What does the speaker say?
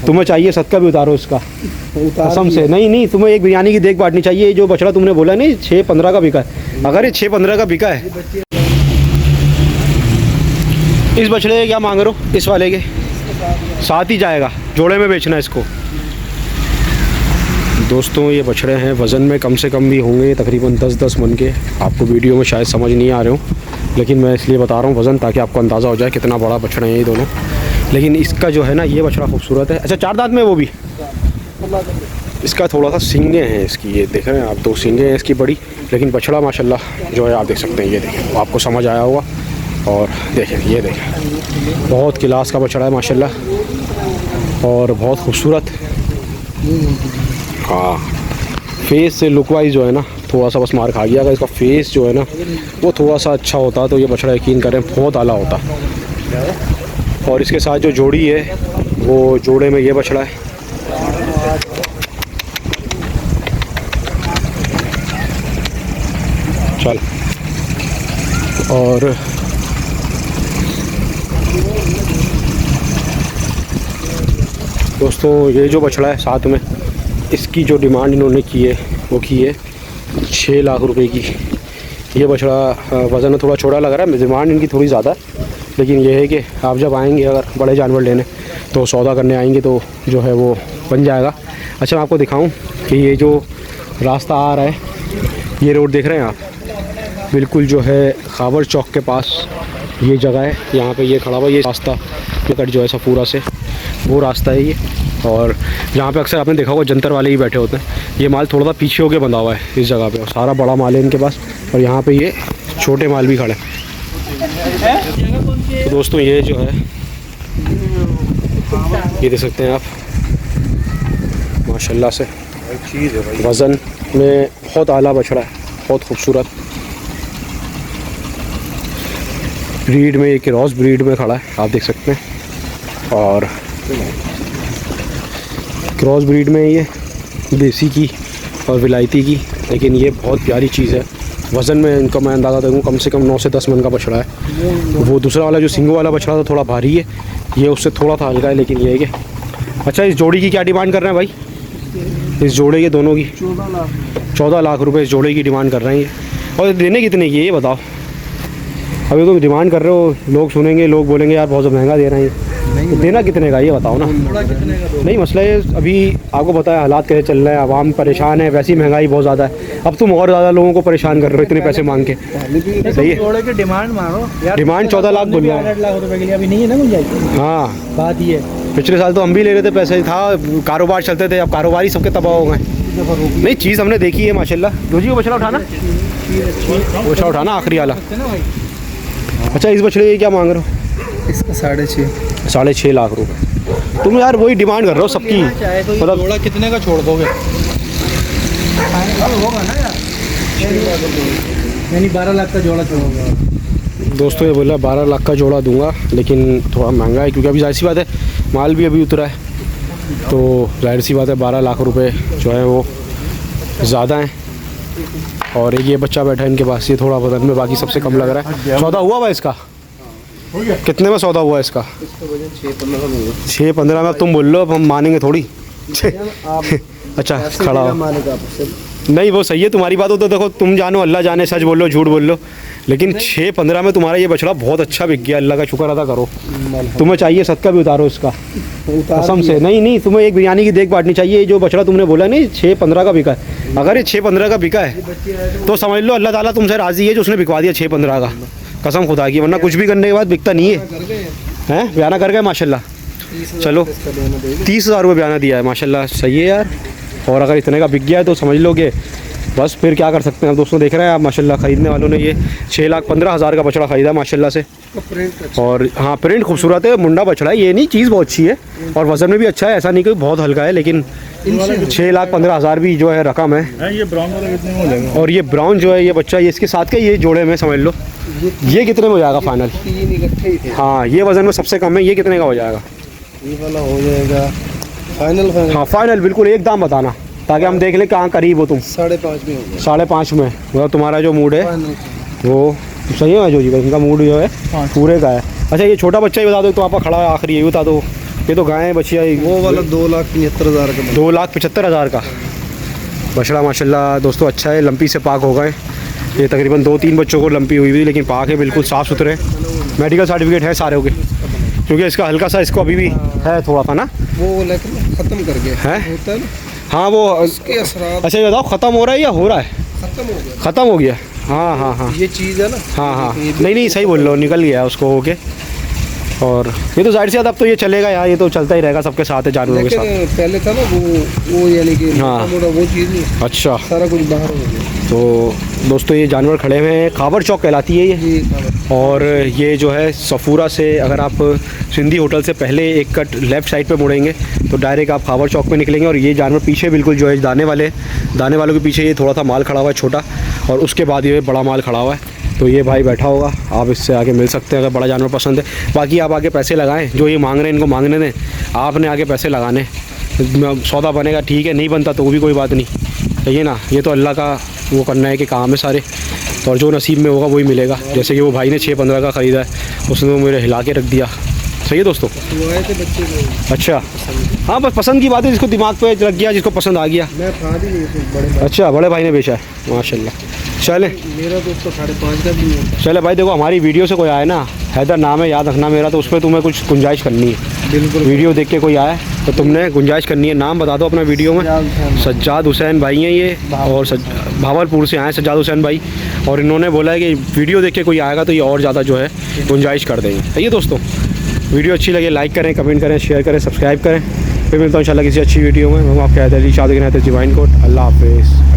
तुम्हें चाहिए सदका भी उतारो इसका, कसम से। नहीं, तुम्हें एक बिरयानी की देख बांटनी चाहिए। जो बछड़ा तुमने बोला नहीं 6-15 का बिका है, अगर ये 6-15 का बिका है। इस बछड़े के क्या मांग रहे हो? इस वाले के साथ ही जाएगा, जोड़े में बेचना है इसको। दोस्तों ये बछड़े हैं, वज़न में कम से कम भी होंगे तकरीबन 10-10 मन के। आपको वीडियो में शायद समझ नहीं आ रहे हो, लेकिन मैं इसलिए बता रहा हूँ वज़न, ताकि आपको अंदाज़ा हो जाए कितना बड़ा बछड़ा है ये दोनों। लेकिन इसका जो है ना ये बछड़ा खूबसूरत है। अच्छा 4 दांत में वो भी। इसका थोड़ा सा सींगे हैं इसकी, ये देख रहे हैं आप, 2 सींगे हैं इसकी बड़ी। लेकिन बछड़ा माशाल्लाह जो है आप देख सकते हैं, ये देखें, आपको समझ आया होगा। और देखें, ये देखें, बहुत क्लास का बछड़ा है माशाल्लाह और बहुत खूबसूरत। हाँ, फेस से लुक वाइज जो है ना थोड़ा सा बस मार खा गया। अगर इसका फेस जो है ना वो थोड़ा सा अच्छा होता तो ये बछड़ा यकीन करें बहुत आला होता। और इसके साथ जो जोड़ी है वो जोड़े में ये बछड़ा है। चल, और दोस्तों ये जो बछड़ा है साथ में, इसकी जो डिमांड इन्होंने की है वो की है 6 लाख रुपए की। ये बछड़ा वज़न में थोड़ा छोटा लग रहा है, डिमांड इनकी थोड़ी ज़्यादा है। लेकिन ये है कि आप जब आएंगे अगर बड़े जानवर लेने तो सौदा करने आएंगे तो जो है वो बन जाएगा। अच्छा मैं आपको दिखाऊं कि ये जो रास्ता आ रहा है, ये रोड देख रहे हैं आप, बिल्कुल जो है खावर चौक के पास ये जगह है। यहाँ पे ये खड़ा हुआ ये रास्ता कट जो है सपूरा से, वो रास्ता है ये। और यहाँ पे अक्सर आपने देखा होगा जंतर वाले ही बैठे होते हैं। ये माल थोड़ा सा पीछे होके बंधा हुआ है इस जगह पे, और सारा बड़ा माल है इनके पास। और यहाँ पे ये छोटे माल भी खड़े हैं। तो दोस्तों ये जो है ये देख सकते हैं आप, माशाल्लाह से वज़न में बहुत आला बछड़ा है, बहुत खूबसूरत ब्रीड में, एक क्रॉस ब्रीड में खड़ा है आप देख सकते हैं। और क्रॉस ब्रीड में ये देसी की और विलायती की, लेकिन ये बहुत प्यारी चीज़ है। वज़न में इनका मैं अंदाज़ा देखूँ कम से कम 9 से 10 मन का बछड़ा है। वो दूसरा वाला जो सिंगो वाला बछड़ा था थोड़ा भारी है, ये उससे थोड़ा था हल्का है। लेकिन ये है कि अच्छा इस जोड़ी की क्या डिमांड कर रहे हैं भाई? इस जोड़े के दोनों की 14 लाख रुपए इस जोड़े की डिमांड कर रहे हैं ये। और देने कितने की है ये बताओ? अभी तो डिमांड कर रहे हो, लोग सुनेंगे, लोग बोलेंगे यार बहुत महंगा दे रहे हैं ये, तो देना कितने का ये बताओ ना। नहीं मसला है, अभी आपको पता है हालात कैसे चल रहे हैं, आवाम परेशान है, वैसी महंगाई बहुत ज़्यादा है। अब तुम और ज़्यादा लोगों को परेशान कर रहे हो इतने पैसे मांग के। सही है, डिमांड मारो यार, डिमांड 14 लाख बोल रहा है। 8 लाख रुपए के लिए अभी नहीं है ना गुंजाइश। हाँ बात ये पिछले साल तो हम भी ले रहे थे पैसे, था कारोबार चलते थे, अब कारोबार ही सबके तबाह हो गए। नहीं चीज़ हमने देखी है माशाल्लाह। रोजी को बछड़ा उठाना, बछड़ा उठाना आखिरी वाला। अच्छा इस बछड़े की क्या मांग रहे हो? इसका 6.5 6.5 लाख रुपए। तुम यार वही डिमांड कर रहे हो सबकी, मतलब जोड़ा कितने का छोड़ दोगे? होगा ना यार, यानी 12 लाख का जोड़ा छोड़ोगे। दोस्तों ये बोला 12 लाख का जोड़ा दूंगा, लेकिन थोड़ा महंगा है क्योंकि अभी जाहिर सी बात है माल भी अभी उतरा है, तो जाहिर सी बात है 12 लाख रुपए जो है वो ज़्यादा हैं। और एक ये बच्चा बैठा है इनके पास, ये थोड़ा वजन में बाकी सबसे कम लग रहा है। सौदा हुआ भाई इसका? कितने में सौदा हुआ इसका? 6-15 में। तुम बोल लो, अब हम मानेंगे थोड़ी। अच्छा खड़ा नहीं, वो सही है तुम्हारी बात हो, तो देखो तुम जानो अल्लाह जाने, सच बोल लो झूठ बोल लो, लेकिन 6-15 में तुम्हारा ये बछड़ा बहुत अच्छा बिक गया। अल्लाह का शुक्र अदा करो। तुम्हें चाहिए सदका भी उतारो इसका, कसम से। नहीं, तुम्हें एक बिरयानी की देख बांटनी चाहिए। जो बछड़ा तुमने बोला नहीं 6-15 का बिका है, अगर ये 6-15 का बिका है तो समझ लो अल्लाह ताला तुमसे राज़ी है जो उसने बिकवा दिया 6-15 का, कसम खुदा की। वरना कुछ भी करने के बाद बिकता नहीं है। हैं बयाना कर गए माशाल्लाह। चलो 30,000 रुपये बयाना दिया है माशाल्लाह, सही है यार। और अगर इतने का बिक गया है तो समझ लो कि बस फिर क्या कर सकते हैं। दोस्तों देख रहे हैं आप माशाल्लाह, ख़रीदने वालों ने ये 6,15,000 का बछड़ा ख़रीदा माशाल्लाह से। और हाँ प्रिंट खूबसूरत है, मुंडा बछड़ा है, ये नहीं चीज़ बहुत अच्छी है और वज़न में भी अच्छा है, ऐसा नहीं कि बहुत हल्का है। लेकिन 6,15,000 भी जो है रकम है। ये ब्राउन वाला कितने में हो जाएगा? और ये ब्राउन जो है ये बच्चा, ये इसके साथ का ये जोड़े में समझ लो ये कितने में हो जाएगा फाइनल? हाँ ये वज़न में सबसे कम है, ये कितने का हो जाएगा? ये वाला हो जाएगा फाइनल। हाँ फाइनल बिल्कुल एक दाम बताना ताकि हम देख लें कहाँ करीब हो तुम। 5.5 में हो गया। 5.5 में मतलब तुम्हारा जो मूड है वो सही है जो जी, इनका मूड जो है पूरे का है। अच्छा ये छोटा बच्चा ही बता दो तो आपका खड़ा है आखिरी, ये बता दो ये तो गाय बछिया वो वाला 2,75,000 का 2,75,000 का बछड़ा माशाल्लाह दोस्तों अच्छा है, लंपी से पाक हो गए। ये तकरीबन 2-3 बच्चों को लंपी हुई थी, लेकिन पाक है, बिल्कुल साफ़ सुथरे। मेडिकल सर्टिफिकेट है सारे के, क्योंकि इसका हल्का सा इसको अभी भी है थोड़ा सा ना, वो लेकिन ख़त्म कर गया है। होता है ना, हाँ वो उसके असरात अच्छा ये बताओ ख़त्म हो रहा है या हो रहा है? ख़त्म हो गया। ख़त्म हो गया। हाँ हाँ हाँ ये चीज़ है ना, हाँ हाँ ये भी- नहीं सही बोल रहे हो, निकल गया उसको होके। और ये तो जाहिर सी बात अब तो ये चलेगा यार, ये तो चलता ही रहेगा सबके साथ है, जानवरों के साथ। लेकिन पहले था ना वो यानी कि हाँ। मोटा वो चीज़ नहीं, अच्छा सारा कुछ बाहर हो गया। तो दोस्तों ये जानवर खड़े हुए हैं, खाबर चौक कहलाती है ये। ये खाबर। और ये जो है सफूरा से अगर आप सिंधी होटल से पहले एक कट लेफ़्ट साइड पे मुड़ेंगे तो डायरेक्ट आप खाबर चौक पे निकलेंगे। और ये जानवर पीछे बिल्कुल जो है दाने वालों के पीछे ये थोड़ा सा माल खड़ा हुआ है छोटा, और उसके बाद ये बड़ा माल खड़ा हुआ है। तो ये भाई बैठा होगा, आप इससे आगे मिल सकते हैं अगर बड़ा जानवर पसंद है। बाकी आप आगे पैसे लगाएं, जो ये मांग रहे हैं इनको मांगने दें, आपने आगे पैसे लगाने, सौदा बनेगा ठीक है, नहीं बनता तो भी कोई बात नहीं, सही है ना। ये तो अल्लाह का वो करना है कि काम है सारे, और जो नसीब में होगा वही मिलेगा। जैसे कि वो भाई ने 6-15 का ख़रीदा है, उसने तो मेरे हिला के रख दिया। सही है दोस्तों। वो आए थे बच्चे को, अच्छा हाँ बस पसंद की बात है, जिसको दिमाग पे लग गया, जिसको पसंद आ गया। मैं था भी नहीं उसमें, बड़े भाई। अच्छा बड़े भाई ने बेचा है माशाल्लाह। चले मेरा दोस्त तो 5.5 का भी नहीं होता। चले भाई देखो, हमारी वीडियो से कोई आए ना, हैदर नाम है याद रखना मेरा, तो उस पर तुम्हें कुछ गुंजाइश करनी है। बिल्कुल। वीडियो देख के कोई आए तो तुमने गुंजाइश करनी है। नाम बता दो अपना वीडियो में। सज्जाद हुसैन भाई हैं ये, और भावलपुर से आए सज्जाद हुसैन भाई, और इन्होंने बोला है कि वीडियो देख के कोई आएगा तो ये और ज़्यादा जो है गुंजाइश कर देंगे। सही है दोस्तों। वीडियो अच्छी लगे लाइक करें, कमेंट करें, शेयर करें, सब्सक्राइब करें। फिर मिलता हूँ इंशाल्लाह किसी अच्छी वीडियो में। हम आपके हैदर अली शादी के डिवाइन कोट। अल्लाह हाफिज़।